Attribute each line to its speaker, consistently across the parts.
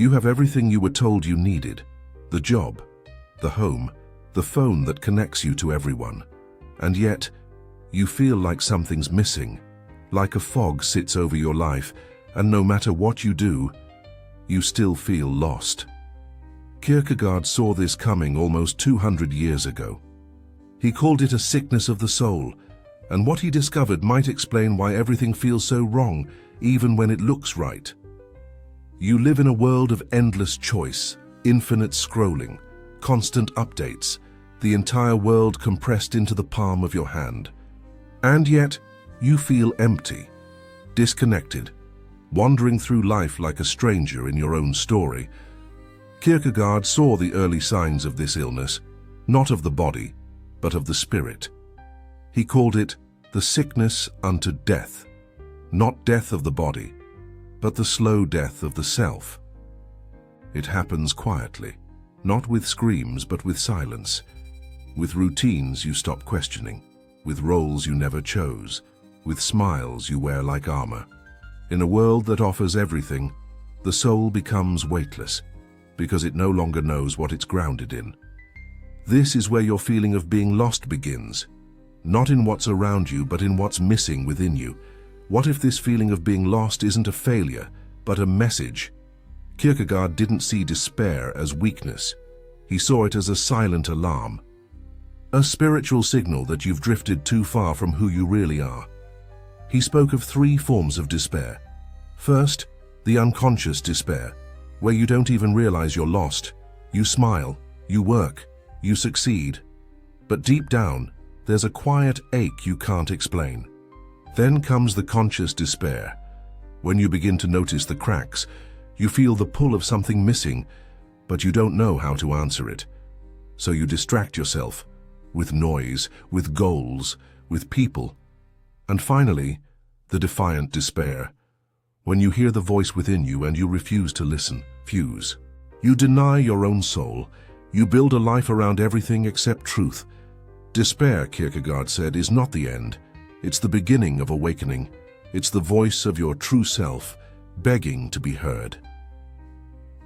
Speaker 1: You have everything you were told you needed: the job, the home, the phone that connects you to everyone. And yet, you feel like something's missing, like a fog sits over your life, and no matter what you do, you still feel lost. Kierkegaard saw this coming almost 200 years ago. He called it a sickness of the soul, and what he discovered might explain why everything feels so wrong, even when it looks right. You live in a world of endless choice, infinite scrolling, constant updates, the entire world compressed into the palm of your hand. And yet, you feel empty, disconnected, wandering through life like a stranger in your own story. Kierkegaard saw the early signs of this illness, not of the body, but of the spirit. He called it the sickness unto death, not death of the body, but the slow death of the self. It happens quietly, not with screams but with silence, with routines you stop questioning, with roles you never chose, with smiles you wear like armor. In a world that offers everything, the soul becomes weightless, because it no longer knows what it's grounded in. This is where your feeling of being lost begins, not in what's around you, but in what's missing within you. What if this feeling of being lost isn't a failure, but a message? Kierkegaard didn't see despair as weakness. He saw it as a silent alarm, a spiritual signal that you've drifted too far from who you really are. He spoke of 3 forms of despair. First, the unconscious despair, where you don't even realize you're lost. You smile, you work, you succeed, but deep down, there's a quiet ache you can't explain. Then comes the conscious despair. When you begin to notice the cracks, you feel the pull of something missing, but you don't know how to answer it. So you distract yourself with noise, with goals, with people. And finally, the defiant despair. When you hear the voice within you and you refuse to listen, fuse. You deny your own soul. You build a life around everything except truth. Despair, Kierkegaard said, is not the end. It's the beginning of awakening. It's the voice of your true self, begging to be heard.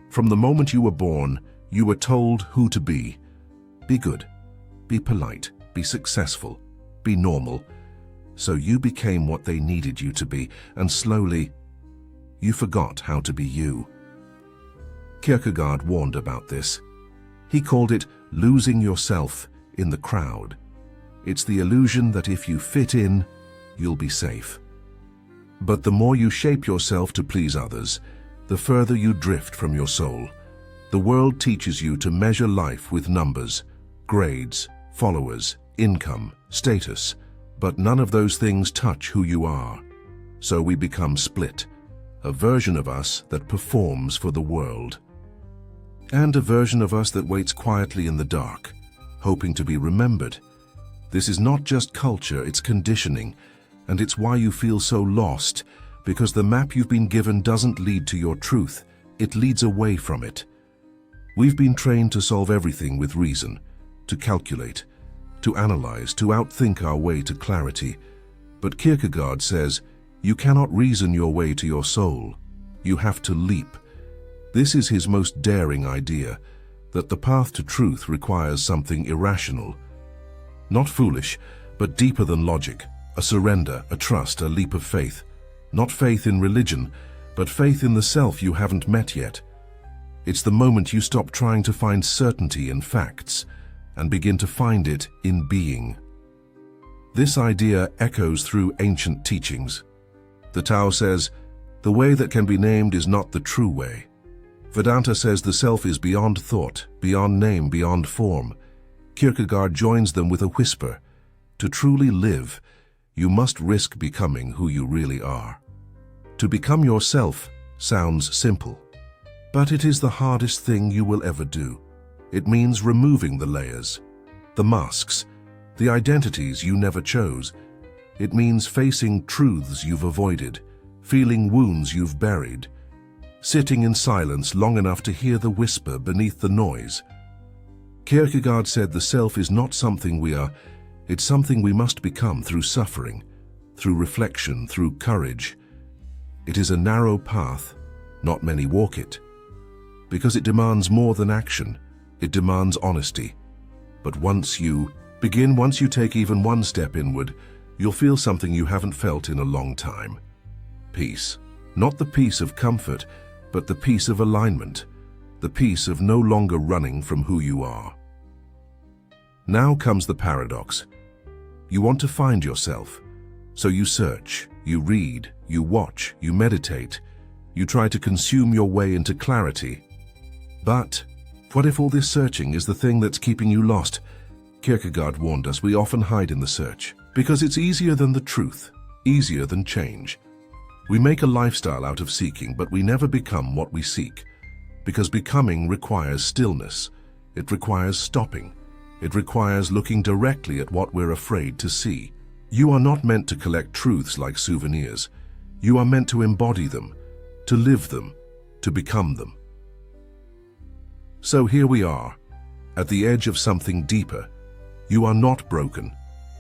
Speaker 1: From the moment you were born, you were told who to be. Be good, be polite, be successful, be normal. So you became what they needed you to be, and slowly, you forgot how to be you. Kierkegaard warned about this. He called it losing yourself in the crowd. It's the illusion that if you fit in, you'll be safe. But the more you shape yourself to please others, the further you drift from your soul. The world teaches you to measure life with numbers, grades, followers, income, status, but none of those things touch who you are. So we become split, a version of us that performs for the world, and a version of us that waits quietly in the dark, hoping to be remembered. This is not just culture, it's conditioning, and it's why you feel so lost, because the map you've been given doesn't lead to your truth, it leads away from it. We've been trained to solve everything with reason, to calculate, to analyze, to outthink our way to clarity. But Kierkegaard says, you cannot reason your way to your soul. You have to leap. This is his most daring idea, that the path to truth requires something irrational. Not foolish, but deeper than logic, a surrender, a trust, a leap of faith. Not faith in religion, but faith in the self you haven't met yet. It's the moment you stop trying to find certainty in facts and begin to find it in being. This idea echoes through ancient teachings. The Tao says, the way that can be named is not the true way. Vedanta says the self is beyond thought, beyond name, beyond form. Kierkegaard joins them with a whisper. To truly live, you must risk becoming who you really are. To become yourself sounds simple, but it is the hardest thing you will ever do. It means removing the layers, the masks, the identities you never chose. It means facing truths you've avoided, feeling wounds you've buried, sitting in silence long enough to hear the whisper beneath the noise. Kierkegaard said the self is not something we are, it's something we must become through suffering, through reflection, through courage. It is a narrow path, not many walk it. because it demands more than action. It demands honesty. But once you take even one step inward, you'll feel something you haven't felt in a long time. Peace. Not the peace of comfort, but the peace of alignment. The peace of no longer running from who you are. Now comes the paradox. You want to find yourself. So you search, you read, you watch, you meditate. You try to consume your way into clarity. But what if all this searching is the thing that's keeping you lost? Kierkegaard warned us we often hide in the search because it's easier than the truth, easier than change. We make a lifestyle out of seeking, but we never become what we seek. Because becoming requires stillness. It requires stopping. It requires looking directly at what we're afraid to see. You are not meant to collect truths like souvenirs. You are meant to embody them, to live them, to become them. So here we are, at the edge of something deeper. You are not broken.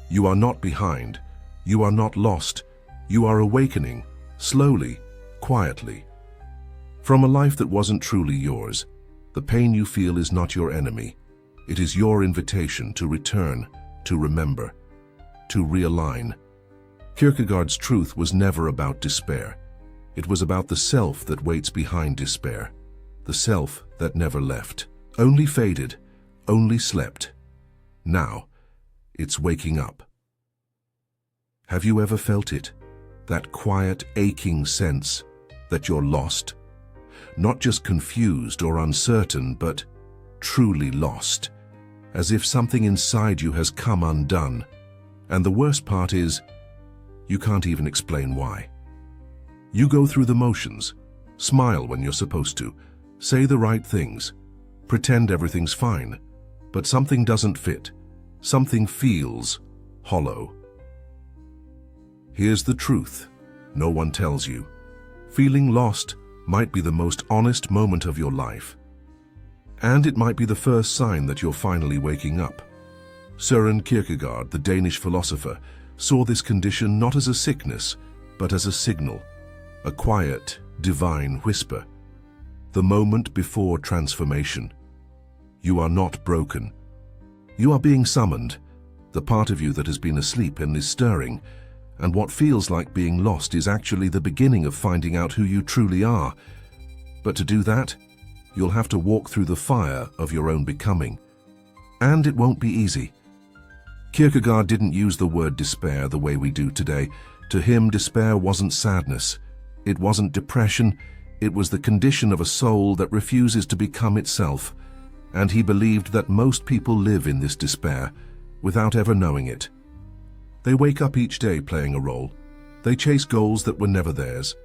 Speaker 1: You are not behind. You are not lost. You are awakening, slowly, quietly. From a life that wasn't truly yours, the pain you feel is not your enemy. It is your invitation to return, to remember, to realign. Kierkegaard's truth was never about despair. It was about the self that waits behind despair, the self that never left, only faded, only slept. Now, it's waking up. Have you ever felt it? That quiet, aching sense that you're lost? Not just confused or uncertain, but truly lost, as if something inside you has come undone. And the worst part is, you can't even explain why. You go through the motions, smile when you're supposed to, say the right things, pretend everything's fine, but something doesn't fit. Something feels hollow. Here's the truth no one tells you. Feeling lost might be the most honest moment of your life. And it might be the first sign that you're finally waking up. Søren Kierkegaard, the Danish philosopher, saw this condition not as a sickness, but as a signal, a quiet, divine whisper. The moment before transformation. You are not broken. You are being summoned. The part of you that has been asleep and is stirring, and what feels like being lost is actually the beginning of finding out who you truly are. But to do that, you'll have to walk through the fire of your own becoming. And it won't be easy. Kierkegaard didn't use the word despair the way we do today. To him, despair wasn't sadness. It wasn't depression. It was the condition of a soul that refuses to become itself. And he believed that most people live in this despair without ever knowing it. They wake up each day playing a role. They chase goals that were never theirs.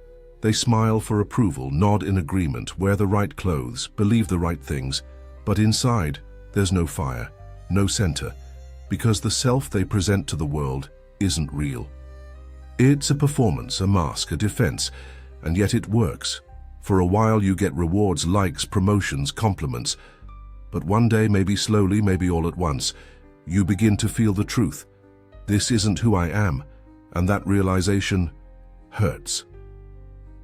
Speaker 1: They smile for approval, nod in agreement, wear the right clothes, believe the right things. But inside, there's no fire, no center, because the self they present to the world isn't real. It's a performance, a mask, a defense, and yet it works. For a while you get rewards, likes, promotions, compliments. But one day, maybe slowly, maybe all at once, you begin to feel the truth. This isn't who I am, and that realization hurts.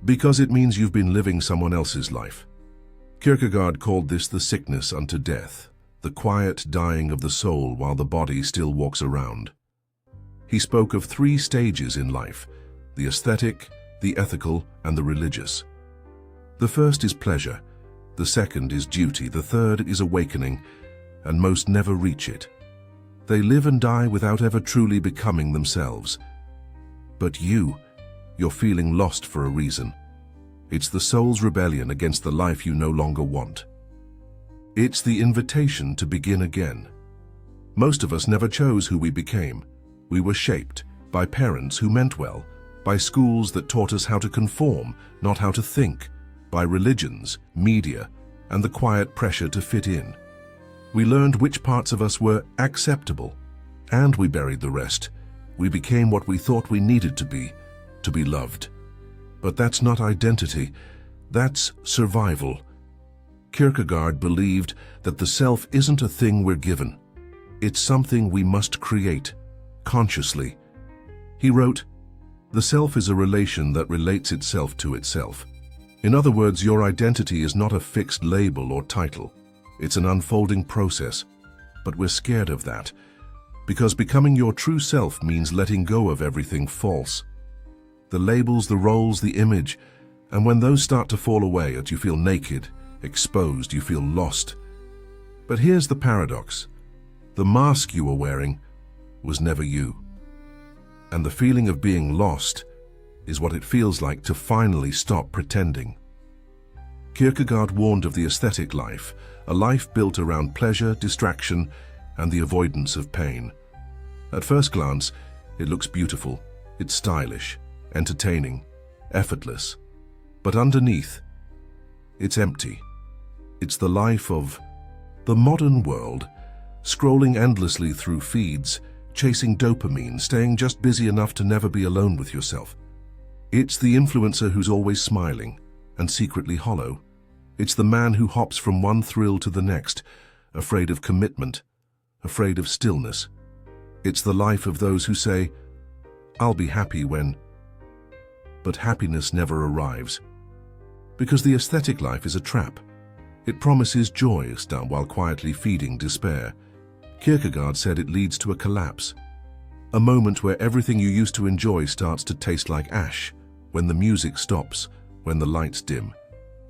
Speaker 1: Because it means you've been living someone else's life. Kierkegaard called this the sickness unto death, the quiet dying of the soul while the body still walks around. He spoke of 3 stages in life: the aesthetic, the ethical, and the religious. The first is pleasure, the second is duty, the third is awakening, and most never reach it. They live and die without ever truly becoming themselves. But you're feeling lost for a reason. It's the soul's rebellion against the life you no longer want. It's the invitation to begin again. Most of us never chose who we became. We were shaped by parents who meant well, by schools that taught us how to conform, not how to think, by religions, media, and the quiet pressure to fit in. We learned which parts of us were acceptable, and we buried the rest. We became what we thought we needed to be loved. But that's not identity, that's survival. Kierkegaard believed that the self isn't a thing we're given. It's something we must create, consciously. He wrote, "The self is a relation that relates itself to itself. In other words, your identity is not a fixed label or title. It's an unfolding process. But we're scared of that, because becoming your true self means letting go of everything false. The labels, the roles, the image, and when those start to fall away, you feel naked, exposed, you feel lost. But here's the paradox. The mask you were wearing was never you. And the feeling of being lost is what it feels like to finally stop pretending. Kierkegaard warned of the aesthetic life, a life built around pleasure, distraction, and the avoidance of pain. At first glance, it looks beautiful, it's stylish, entertaining, effortless. But underneath, it's empty. It's the life of the modern world, scrolling endlessly through feeds, chasing dopamine, staying just busy enough to never be alone with yourself. It's the influencer who's always smiling and secretly hollow. It's the man who hops from one thrill to the next, afraid of commitment, afraid of stillness. It's the life of those who say, "I'll be happy when..." But happiness never arrives. Because the aesthetic life is a trap. It promises joy while quietly feeding despair. Kierkegaard said it leads to a collapse. A moment where everything you used to enjoy starts to taste like ash, when the music stops, when the lights dim,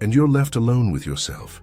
Speaker 1: and you're left alone with yourself.